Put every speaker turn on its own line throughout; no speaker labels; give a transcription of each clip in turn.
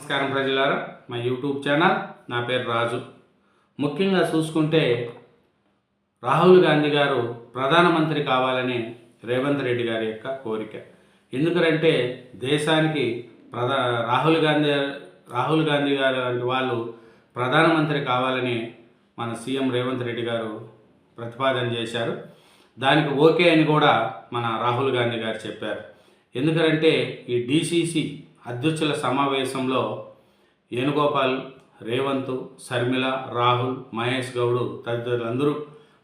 నమస్కారం ప్రజలారా, మా యూట్యూబ్ ఛానల్. నా పేరు రాజు. ముఖ్యంగా చూసుకుంటే రాహుల్ గాంధీ గారు ప్రధానమంత్రి కావాలని రేవంత్ రెడ్డి గారి యొక్క కోరిక. ఎందుకంటే దేశానికి రాహుల్ గాంధీ గారు లాంటి వాళ్ళు ప్రధానమంత్రి కావాలని మన సీఎం రేవంత్ రెడ్డి గారు ప్రతిపాదన చేశారు. దానికి ఓకే అని కూడా మన రాహుల్ గాంధీ గారు చెప్పారు. ఎందుకంటే ఈ డీసీసీ అధ్యక్షుల సమావేశంలో వేణుగోపాల్, రేవంత్, శర్మిల, రాహుల్, మహేష్ గౌడ్ తదితరులందరూ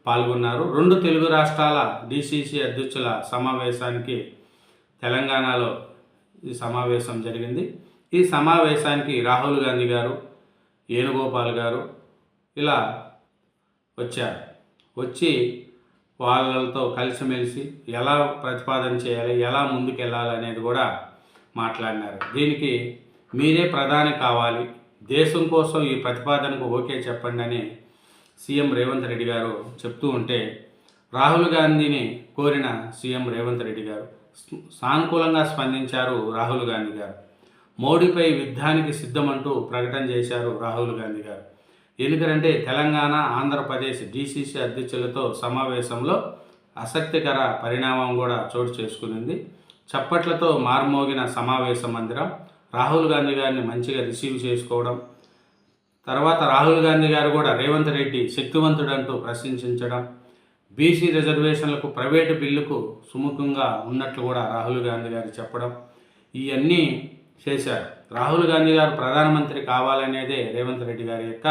పాల్గొన్నారు. 2 తెలుగు రాష్ట్రాల డీసీసీ అధ్యక్షుల సమావేశానికి తెలంగాణలో ఈ సమావేశం జరిగింది. ఈ సమావేశానికి రాహుల్ గాంధీ గారు, వేణుగోపాల్ గారు ఇలా వచ్చారు. వచ్చి వాళ్ళతో కలిసిమెలిసి ఎలా ప్రతిపాదన చేయాలి, ఎలా ముందుకెళ్ళాలి అనేది కూడా మాట్లాడినారు. దీనికి మీరే ప్రధాని కావాలి, దేశం కోసం ఈ ప్రతిపాదనకు ఓకే చెప్పండి అని సీఎం రేవంత్ రెడ్డి గారు చెప్తూ ఉంటే, రాహుల్ గాంధీని కోరిన సీఎం రేవంత్ రెడ్డి గారు సానుకూలంగా స్పందించారు. రాహుల్ గాంధీ గారు మోడీపై యుద్ధానికి సిద్ధమంటూ ప్రకటన చేశారు రాహుల్ గాంధీ గారు. ఎందుకంటే తెలంగాణ, ఆంధ్రప్రదేశ్ డీసీసీ అధ్యక్షులతో సమావేశంలో ఆసక్తికర పరిణామం కూడా చోటు చేసుకునింది. చప్పట్లతో మార్మోగిన సమావేశ మందిరం. రాహుల్ గాంధీ గారిని మంచిగా రిసీవ్ చేసుకోవడం, తర్వాత రాహుల్ గాంధీ గారు కూడా రేవంత్ రెడ్డి శక్తివంతుడంటూ ప్రశంసించడం, బీసీ రిజర్వేషన్లకు, ప్రైవేటు బిల్లుకు సుముఖంగా ఉన్నట్లు కూడా రాహుల్ గాంధీ గారు చెప్పడం, ఇవన్నీ చేశారు. రాహుల్ గాంధీ గారు ప్రధానమంత్రి కావాలనేదే రేవంత్ రెడ్డి గారి యొక్క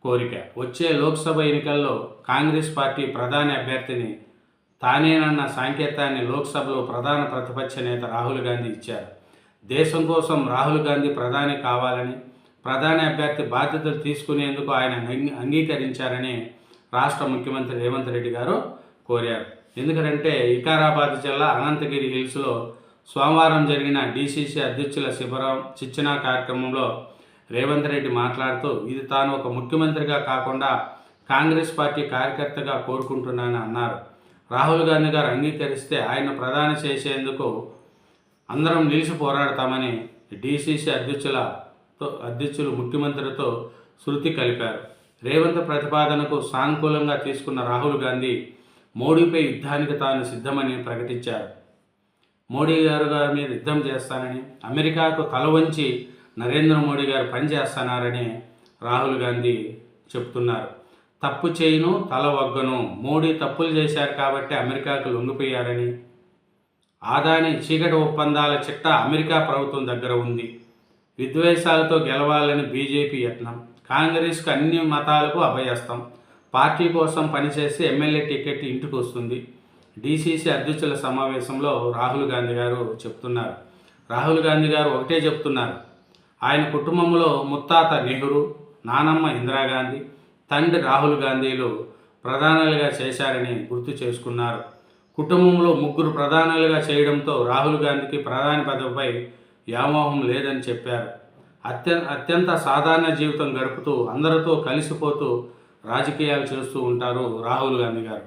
కోరిక. వచ్చే లోక్సభ ఎన్నికల్లో కాంగ్రెస్ పార్టీ ప్రధాని అభ్యర్థిని తానేనన్న సంకేతాన్ని లోక్సభలో ప్రధాన ప్రతిపక్ష నేత రాహుల్ గాంధీ ఇచ్చారు. దేశం కోసం రాహుల్ గాంధీ ప్రధాని కావాలని, ప్రధాని అభ్యర్థి బాధ్యతలు తీసుకునేందుకు ఆయన అంగీకరించారని రాష్ట్ర ముఖ్యమంత్రి రేవంత్ రెడ్డి గారు కోరారు. ఎందుకంటే వికారాబాద్ జిల్లా అనంతగిరి హిల్స్లో సోమవారం జరిగిన డీసీసీ అధ్యక్షుల శిక్షణ కార్యక్రమంలో రేవంత్ రెడ్డి మాట్లాడుతూ, ఇది తాను ఒక ముఖ్యమంత్రిగా కాకుండా కాంగ్రెస్ పార్టీ కార్యకర్తగా కోరుకుంటున్నానని అన్నారు. రాహుల్ గాంధీ గారు అంగీకరిస్తే ఆయన ప్రధాని చేసేందుకు అందరం నిలిచి పోరాడతామని డీసీసీ అధ్యక్షులు ముఖ్యమంత్రితో శృతి కలిపారు. రేవంత్ ప్రతిపాదనకు సానుకూలంగా తీసుకున్న రాహుల్ గాంధీ మోడీపై యుద్ధానికి తాను సిద్ధమని ప్రకటించారు. మోడీ గారి మీద యుద్ధం చేస్తానని, అమెరికాకు తల వంచి నరేంద్ర మోడీ గారు పనిచేస్తున్నారని రాహుల్ గాంధీ చెప్తున్నారు. తప్పు చేయను, తల వగ్గను, మోడీ తప్పులు చేశారు కాబట్టి అమెరికాకు లొంగిపోయారని, ఆదాని చీకటి ఒప్పందాల చిట్టా అమెరికా ప్రభుత్వం దగ్గర ఉంది, విద్వేషాలతో గెలవాలని బీజేపీ యత్నం, కాంగ్రెస్కు అన్ని మతాలకు అభయస్తం, పార్టీ కోసం పనిచేసి ఎమ్మెల్యే టికెట్ ఇంటికి వస్తుంది. డీసీసీ అధ్యక్షుల సమావేశంలో రాహుల్ గాంధీ గారు చెప్తున్నారు. రాహుల్ గాంధీ గారు ఒకటే చెప్తున్నారు, ఆయన కుటుంబంలో ముత్తాత నెహ్రూ, నానమ్మ ఇందిరాగాంధీ, తండ్రి రాహుల్ గాంధీలు ప్రధానులుగా చేశారని గుర్తు చేసుకున్నారు. కుటుంబంలో 3 ప్రధానులుగా చేయడంతో రాహుల్ గాంధీకి ప్రధాని పదవిపై వ్యామోహం లేదని చెప్పారు. అత్యంత సాధారణ జీవితం గడుపుతూ అందరితో కలిసిపోతూ రాజకీయాలు చేస్తూ ఉంటారు రాహుల్ గాంధీ గారు.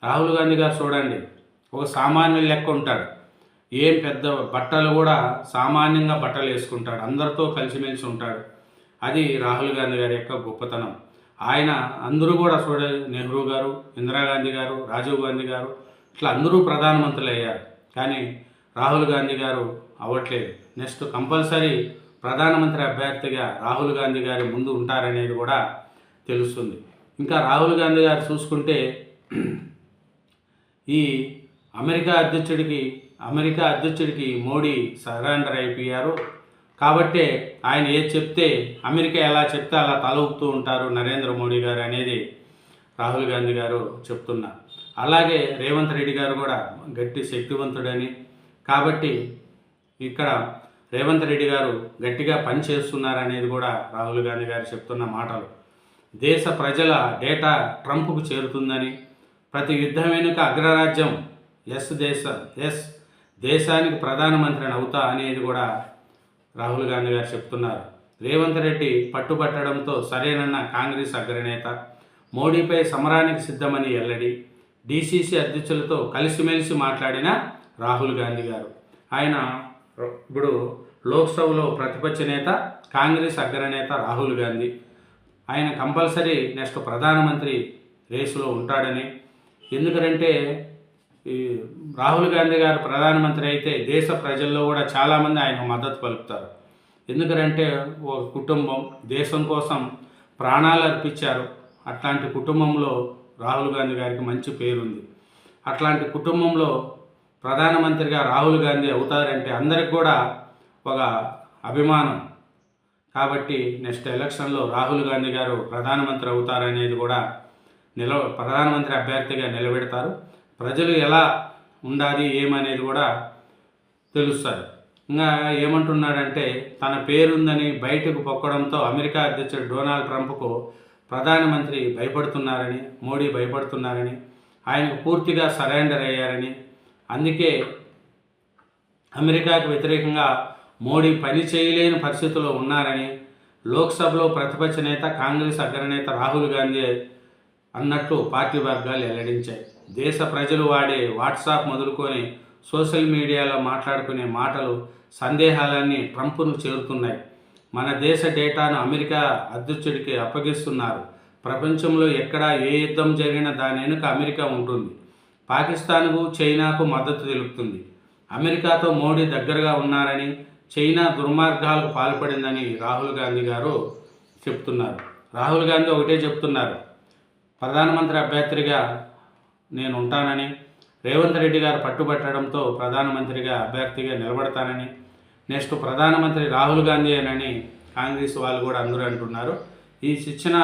రాహుల్ గాంధీ గారు చూడండి, ఒక సామాన్యుల లెక్క ఉంటాడు. ఏం పెద్ద బట్టలు కూడా సామాన్యంగా బట్టలు వేసుకుంటాడు, అందరితో కలిసిమెలిసి ఉంటాడు. అది రాహుల్ గాంధీ గారి యొక్క గొప్పతనం. ఆయన అందరూ కూడా నెహ్రూ గారు, ఇందిరాగాంధీ గారు, రాజీవ్ గాంధీ గారు ఇట్లా అందరూ ప్రధానమంత్రులు అయ్యారు. కానీ రాహుల్ గాంధీ గారు అవ్వట్లేదు. నెక్స్ట్ కంపల్సరీ ప్రధానమంత్రి అభ్యర్థిగా రాహుల్ గాంధీ గారి ముందు ఉంటారనేది కూడా తెలుస్తుంది. ఇంకా రాహుల్ గాంధీ గారు చూసుకుంటే ఈ అమెరికా అధ్యక్షుడికి మోడీ సరెండర్ అయిపోయారు. కాబట్టే ఆయన ఏది చెప్తే, అమెరికా ఎలా చెప్తే అలా తల ఊపుతూ ఉంటారు నరేంద్ర మోడీ గారు అనేది రాహుల్ గాంధీ గారు చెప్తున్నారు. అలాగే రేవంత్ రెడ్డి గారు కూడా గట్టి శక్తివంతుడని, కాబట్టి ఇక్కడ రేవంత్ రెడ్డి గారు గట్టిగా పనిచేస్తున్నారనేది కూడా రాహుల్ గాంధీ గారు చెప్తున్న మాటలు. దేశ ప్రజల డేటా ట్రంప్కు చేరుతుందని, ప్రతి యుద్ధం వెనుక అగ్రరాజ్యం దేశానికి ప్రధానమంత్రిని అవుతా అనేది కూడా రాహుల్ గాంధీ గారు చెప్తున్నారు. రేవంత్ రెడ్డి పట్టుబట్టడంతో సరేనన్న కాంగ్రెస్ అగ్రనేత, మోడీపై సమరానికి సిద్ధమని వెల్లడి, డీసీసీ అధ్యక్షులతో కలిసిమెలిసి మాట్లాడిన రాహుల్ గాంధీ గారు. ఆయన ఇప్పుడు లోక్సభలో ప్రతిపక్ష నేత, కాంగ్రెస్ అగ్రనేత రాహుల్ గాంధీ. ఆయన కంపల్సరీ నెక్స్ట్ ప్రధానమంత్రి రేసులో ఉంటాడని. ఎందుకంటే ఈ రాహుల్ గాంధీ గారు ప్రధానమంత్రి అయితే దేశ ప్రజల్లో కూడా చాలామంది ఆయనకు మద్దతు పలుకుతారు. ఎందుకంటే ఒక కుటుంబం దేశం కోసం ప్రాణాలు అర్పించారు. అట్లాంటి కుటుంబంలో రాహుల్ గాంధీ గారికి మంచి పేరుంది. అట్లాంటి కుటుంబంలో ప్రధానమంత్రిగా రాహుల్ గాంధీ అవుతారంటే అందరికి కూడా ఒక అభిమానం. కాబట్టి నెక్స్ట్ ఎలక్షన్లో రాహుల్ గాంధీ గారు ప్రధానమంత్రి అవుతారనేది కూడా ప్రధానమంత్రి అభ్యర్థిగా నిలబెడతారు. ప్రజలు ఎలా ఉండాలి ఏమనేది కూడా తెలుస్తారు. ఇంకా ఏమంటున్నాడంటే తన పేరుందని బయటకు పొక్కడంతో అమెరికా అధ్యక్షుడు డొనాల్డ్ ట్రంప్కు ప్రధానమంత్రి భయపడుతున్నారని, మోడీ భయపడుతున్నారని, ఆయనకు పూర్తిగా సరెండర్ అయ్యారని, అందుకే అమెరికాకు వ్యతిరేకంగా మోడీ పని చేయలేని పరిస్థితుల్లో ఉన్నారని లోక్సభలో ప్రతిపక్ష నేత, కాంగ్రెస్ అగ్రనేత రాహుల్ గాంధీ అన్నట్లు పార్టీ వర్గాలు వెల్లడించాయి. దేశ ప్రజలు వాడే వాట్సాప్ మొదలుకొని సోషల్ మీడియాలో మాట్లాడుకునే మాటలు, సందేహాలన్నీ ట్రంప్ను చేరుతున్నాయి. మన దేశ డేటాను అమెరికా అధ్యక్షుడికి అప్పగిస్తున్నారు. ప్రపంచంలో ఎక్కడ ఏ యుద్ధం జరిగినా దాని వెనుక అమెరికా ఉంటుంది. పాకిస్తాన్కు, చైనాకు మద్దతు తెలుపుతుంది. అమెరికాతో మోడీ దగ్గరగా ఉన్నారని, చైనా దుర్మార్గాలకు పాల్పడిందని రాహుల్ గాంధీ గారు చెప్తున్నారు. రాహుల్ గాంధీ ఒకటే చెప్తున్నారు, ప్రధానమంత్రి అభ్యర్థిగా నేను ఉంటానని, రేవంత్ రెడ్డి గారు పట్టుబట్టడంతో ప్రధానమంత్రిగా అభ్యర్థిగా నిలబడతానని, నెక్స్ట్ ప్రధానమంత్రి రాహుల్ గాంధీ అని కాంగ్రెస్ వాళ్ళు కూడా అందరూ అంటున్నారు. ఈ శిక్షణ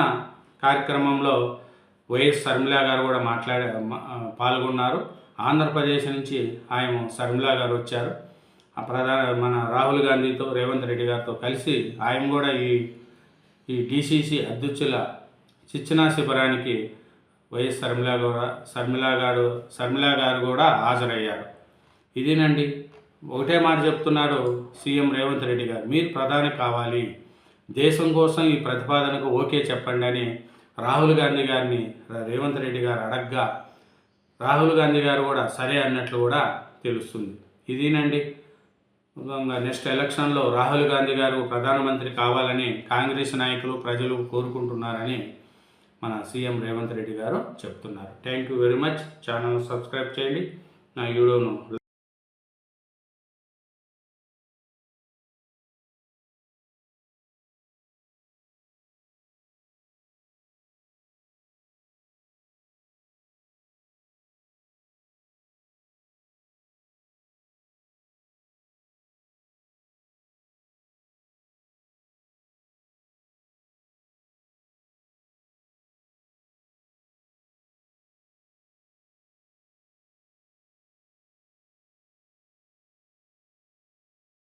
కార్యక్రమంలో వైఎస్ షర్మిల గారు కూడా పాల్గొన్నారు. ఆంధ్రప్రదేశ్ నుంచి ఆయన షర్మిల గారు వచ్చారు. మన రాహుల్ గాంధీతో, రేవంత్ రెడ్డి గారితో కలిసి ఆయన కూడా ఈ డిసిసి అధ్యక్షుల శిక్షణా శిబిరానికి వైఎస్ షర్మిల గారు కూడా హాజరయ్యారు. ఇదేనండి, ఒకటే మాట చెప్తున్నాడు సీఎం రేవంత్ రెడ్డి గారు, మీరు ప్రధాని కావాలి, దేశం కోసం ఈ ప్రతిపాదనకు ఓకే చెప్పండి అని రాహుల్ గాంధీ గారిని రేవంత్ రెడ్డి గారు అడగ్గా రాహుల్ గాంధీ గారు కూడా సరే అన్నట్లు కూడా తెలుస్తుంది. ఇదేనండి, నెక్స్ట్ ఎలక్షన్లో రాహుల్ గాంధీ గారు ప్రధానమంత్రి కావాలని కాంగ్రెస్ నాయకులు, ప్రజలు కోరుకుంటున్నారని మన సీఎం రేవంత్ రెడ్డి గారు చెప్తున్నారు. Thank you very much. Channel subscribe చేయండి. నా వీడియోను